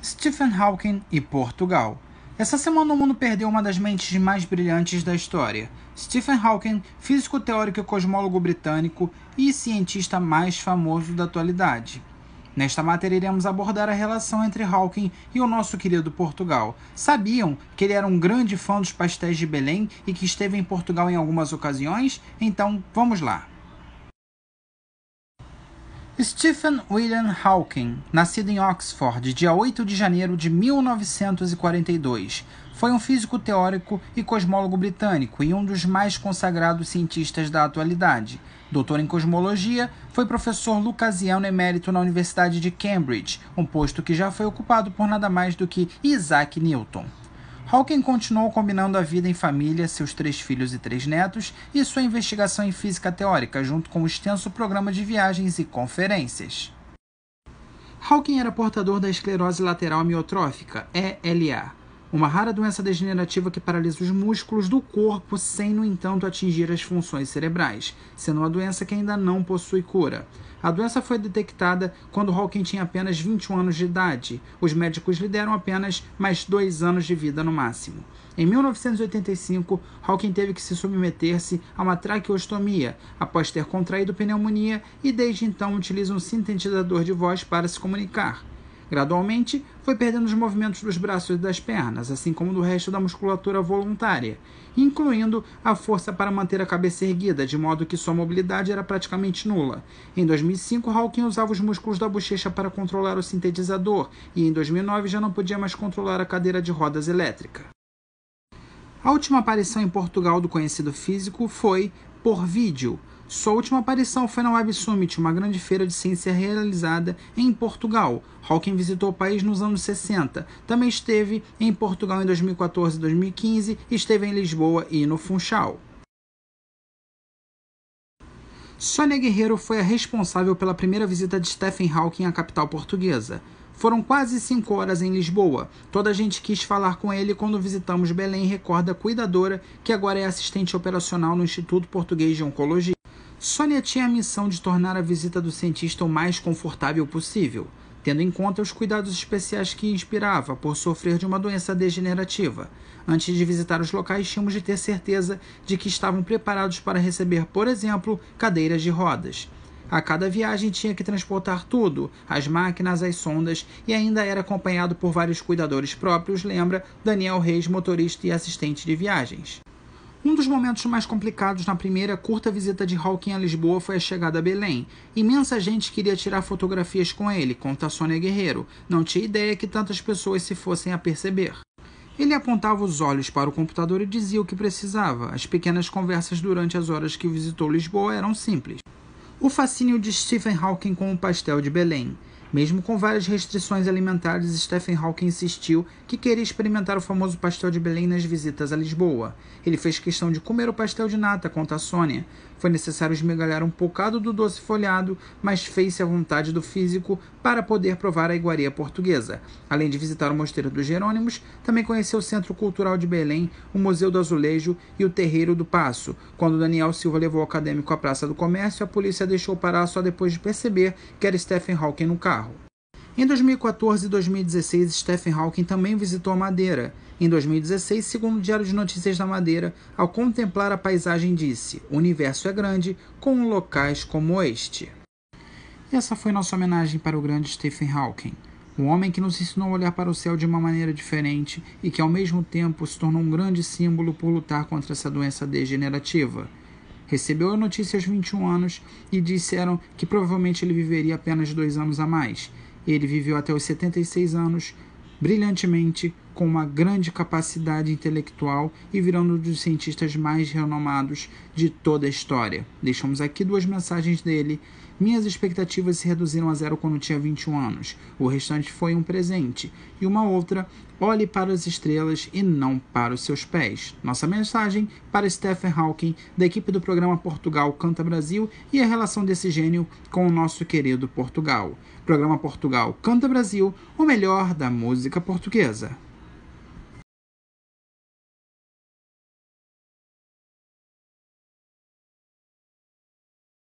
Stephen Hawking e Portugal. Essa semana o mundo perdeu uma das mentes mais brilhantes da história. Stephen Hawking, físico teórico e cosmólogo britânico e cientista mais famoso da atualidade. Nesta matéria iremos abordar a relação entre Hawking e o nosso querido Portugal. Sabiam que ele era um grande fã dos pastéis de Belém e que esteve em Portugal em algumas ocasiões? Então, vamos lá. Stephen William Hawking, nascido em Oxford, dia 8 de janeiro de 1942, foi um físico teórico e cosmólogo britânico e um dos mais consagrados cientistas da atualidade. Doutor em cosmologia, foi professor lucasiano emérito na Universidade de Cambridge, um posto que já foi ocupado por nada mais do que Isaac Newton. Hawking continuou combinando a vida em família, seus 3 filhos e 3 netos, e sua investigação em física teórica, junto com um extenso programa de viagens e conferências. Hawking era portador da esclerose lateral amiotrófica, ELA, uma rara doença degenerativa que paralisa os músculos do corpo sem, no entanto, atingir as funções cerebrais, sendo uma doença que ainda não possui cura. A doença foi detectada quando Hawking tinha apenas 21 anos de idade. Os médicos lhe deram apenas mais 2 anos de vida no máximo. Em 1985, Hawking teve que se submeter-se a uma traqueostomia, após ter contraído pneumonia e desde então utiliza um sintetizador de voz para se comunicar. Gradualmente, foi perdendo os movimentos dos braços e das pernas, assim como do resto da musculatura voluntária, incluindo a força para manter a cabeça erguida, de modo que sua mobilidade era praticamente nula. Em 2005, Hawking usava os músculos da bochecha para controlar o sintetizador, e em 2009 já não podia mais controlar a cadeira de rodas elétrica. A última aparição em Portugal do conhecido físico foi por vídeo. Sua última aparição foi na Web Summit, uma grande feira de ciência realizada em Portugal. Hawking visitou o país nos anos 60. Também esteve em Portugal em 2014 e 2015 e esteve em Lisboa e no Funchal. Sônia Guerreiro foi a responsável pela primeira visita de Stephen Hawking à capital portuguesa. Foram quase 5 horas em Lisboa. Toda a gente quis falar com ele quando visitamos Belém, recorda a cuidadora, que agora é assistente operacional no Instituto Português de Oncologia. Sônia tinha a missão de tornar a visita do cientista o mais confortável possível, tendo em conta os cuidados especiais que inspirava por sofrer de uma doença degenerativa. Antes de visitar os locais, tínhamos de ter certeza de que estavam preparados para receber, por exemplo, cadeiras de rodas. A cada viagem tinha que transportar tudo, as máquinas, as sondas, e ainda era acompanhado por vários cuidadores próprios, lembra Daniel Reis, motorista e assistente de viagens. Um dos momentos mais complicados na primeira curta visita de Hawking a Lisboa foi a chegada a Belém. Imensa gente queria tirar fotografias com ele, conta Sônia Guerreiro. Não tinha ideia que tantas pessoas se fossem a perceber. Ele apontava os olhos para o computador e dizia o que precisava. As pequenas conversas durante as horas que visitou Lisboa eram simples. O fascínio de Stephen Hawking com o pastel de Belém. Mesmo com várias restrições alimentares, Stephen Hawking insistiu que queria experimentar o famoso pastel de Belém nas visitas a Lisboa. Ele fez questão de comer o pastel de nata, conta a Sônia. Foi necessário esmigalhar um bocado do doce folhado, mas fez-se à vontade do físico para poder provar a iguaria portuguesa. Além de visitar o Mosteiro dos Jerônimos, também conheceu o Centro Cultural de Belém, o Museu do Azulejo e o Terreiro do Paço. Quando Daniel Silva levou o acadêmico à Praça do Comércio, a polícia deixou parar só depois de perceber que era Stephen Hawking no carro. Em 2014 e 2016, Stephen Hawking também visitou a Madeira. Em 2016, segundo o Diário de Notícias da Madeira, ao contemplar a paisagem disse: "O universo é grande, com locais como este." E essa foi nossa homenagem para o grande Stephen Hawking, um homem que nos ensinou a olhar para o céu de uma maneira diferente e que ao mesmo tempo se tornou um grande símbolo por lutar contra essa doença degenerativa. Recebeu a notícia aos 21 anos e disseram que provavelmente ele viveria apenas 2 anos a mais. Ele viveu até os 76 anos, brilhantemente, com uma grande capacidade intelectual e virando um dos cientistas mais renomados de toda a história. Deixamos aqui 2 mensagens dele. Minhas expectativas se reduziram a 0 quando tinha 21 anos. O restante foi um presente. E uma outra: olhe para as estrelas e não para os seus pés. Nossa mensagem para Stephen Hawking, da equipe do programa Portugal Canta Brasil, e a relação desse gênio com o nosso querido Portugal. Programa Portugal Canta Brasil, o melhor da música portuguesa.